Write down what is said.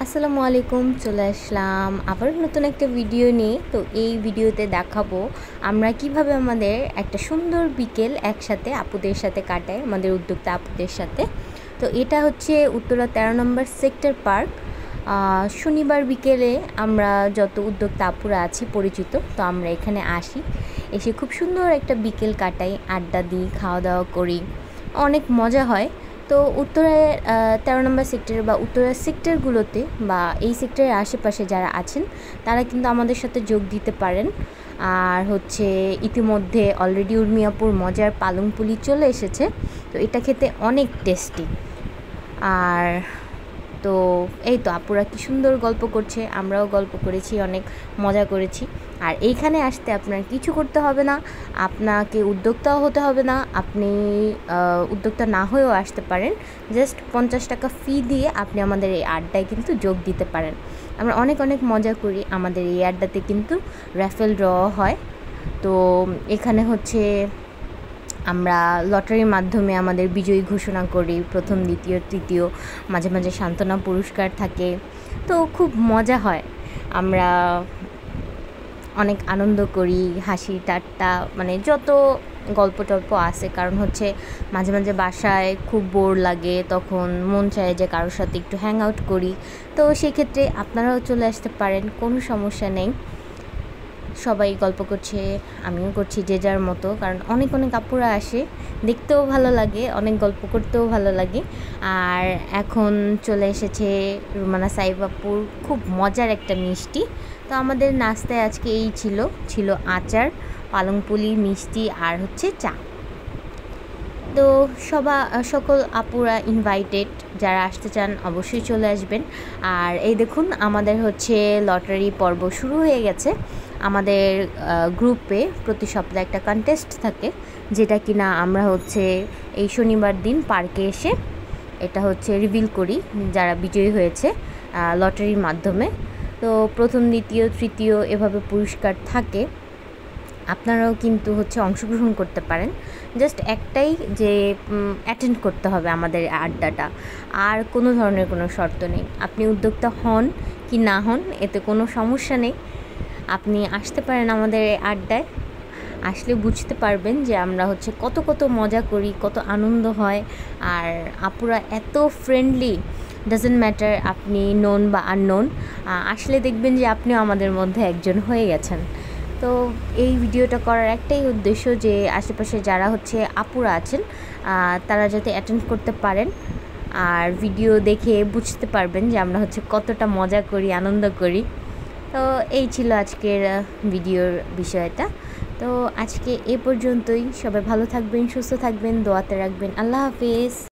আসসালামু আলাইকুম, চলে আসলাম আবার নতুন একটা ভিডিও নিয়ে। তো এই ভিডিওতে দেখাবো আমরা কিভাবে আমাদের একটা সুন্দর বিকেল একসাথে আপুদের সাথে কাটাই, আমাদের উদ্যোক্তা আপুদের সাথে। তো এটা হচ্ছে উত্তরা 13 নম্বর সেক্টর পার্ক। শনিবার বিকেলে আমরা যত উদ্যোক্তা আপুরা আছি পরিচিত, তো আমরা এখানে আসি, এসে খুব সুন্দর একটা বিকেল কাটাই, আড্ডা দিই, খাওয়া দাওয়া করি, অনেক মজা হয়। তো উত্তরায় 13 নম্বর সেক্টরে বা উত্তরার সেক্টরগুলোতে বা এই সেক্টরের আশেপাশে যারা আছেন তারা কিন্তু আমাদের সাথে যোগ দিতে পারেন। আর হচ্ছে ইতিমধ্যে অলরেডি উর্মিয়াপুর মজার পালং পুলি চলে এসেছে, তো এটা খেতে অনেক টেস্টি। আর তো এই তো আপুরা কি সুন্দর গল্প করছে, আমরাও গল্প করেছি, অনেক মজা করেছি। আর এইখানে আসতে আপনার কিছু করতে হবে না, আপনাকে উদ্যোক্তাও হতে হবে না, আপনি উদ্যোক্তা না হয়েও আসতে পারেন। জাস্ট 50 টাকা ফি দিয়ে আপনি আমাদের এই আড্ডায় কিন্তু যোগ দিতে পারেন। আমরা অনেক অনেক মজা করি, আমাদের এই আড্ডাতে কিন্তু র্যাফেল ড্র হয়। তো এখানে হচ্ছে আমরা লটারির মাধ্যমে আমাদের বিজয়ী ঘোষণা করি, প্রথম দ্বিতীয় তৃতীয়, মাঝে মাঝে সান্ত্বনা পুরস্কার থাকে। তো খুব মজা হয়, আমরা অনেক আনন্দ করি, হাসি ঠাট্টা, মানে যত গল্প টল্প আছে। কারণ হচ্ছে মাঝে মাঝে বাসায় খুব বোর লাগে, তখন মন চায় যে কারোর সাথে একটু হ্যাং আউট করি। তো সেক্ষেত্রে আপনারাও চলে আসতে পারেন, কোনো সমস্যা নেই। সবাই গল্প করছে, আমিও করছি যে যার মতো, কারণ অনেক অনেক আপুরা আসে, দেখতেও ভালো লাগে, অনেক গল্প করতেও ভালো লাগে। আর এখন চলে এসেছে রুমানা সাইব আপুর খুব মজার একটা মিষ্টি। তো আমাদের নাস্তায় আজকে এই ছিল আচার, পালং পুলি, মিষ্টি আর হচ্ছে চা। তো সকল আপুরা ইনভাইটেড, যারা আসতে চান অবশ্যই চলে আসবেন। আর এই দেখুন আমাদের হচ্ছে লটারি পর্ব শুরু হয়ে গেছে। আমাদের গ্রুপে প্রতি সপ্তাহে একটা কন্টেস্ট থাকে, যেটা কিনা আমরা হচ্ছে এই শনিবার দিন পার্কে এসে এটা হচ্ছে রিভিল করি যারা বিজয়ী হয়েছে লটারির মাধ্যমে। তো প্রথম দ্বিতীয় তৃতীয় এভাবে পুরস্কার থাকে, আপনারাও কিন্তু হচ্ছে অংশগ্রহণ করতে পারেন। জাস্ট একটাই যে অ্যাটেন্ড করতে হবে আমাদের আড্ডাটা, আর কোনো ধরনের কোনো শর্ত নেই। আপনি উদ্যোক্তা হন কি না হন এতে কোনো সমস্যা নেই, আপনি আসতে পারেন আমাদের আড্ডায়। আসলে বুঝতে পারবেন যে আমরা হচ্ছে কত কত মজা করি, কত আনন্দ হয়। আর আপুরা এত ফ্রেন্ডলি, ডাজেন্ট ম্যাটার আপনি নোন বা আননোন, আসলে দেখবেন যে আপনিও আমাদের মধ্যে একজন হয়ে গেছেন। তো এই ভিডিওটা করার একটাই উদ্দেশ্য যে আশেপাশে যারা হচ্ছে আপুরা আছেন তারা যাতে অ্যাটেন্ড করতে পারেন, আর ভিডিও দেখে বুঝতে পারবেন যে আমরা হচ্ছে কতটা মজা করি, আনন্দ করি। তো এই ছিল আজকের ভিডিওর বিষয়টা। তো আজকে এ পর্যন্তই, সবাই ভালো থাকবেন, সুস্থ থাকবেন, দোয়াতে রাখবেন। আল্লাহ হাফিজ।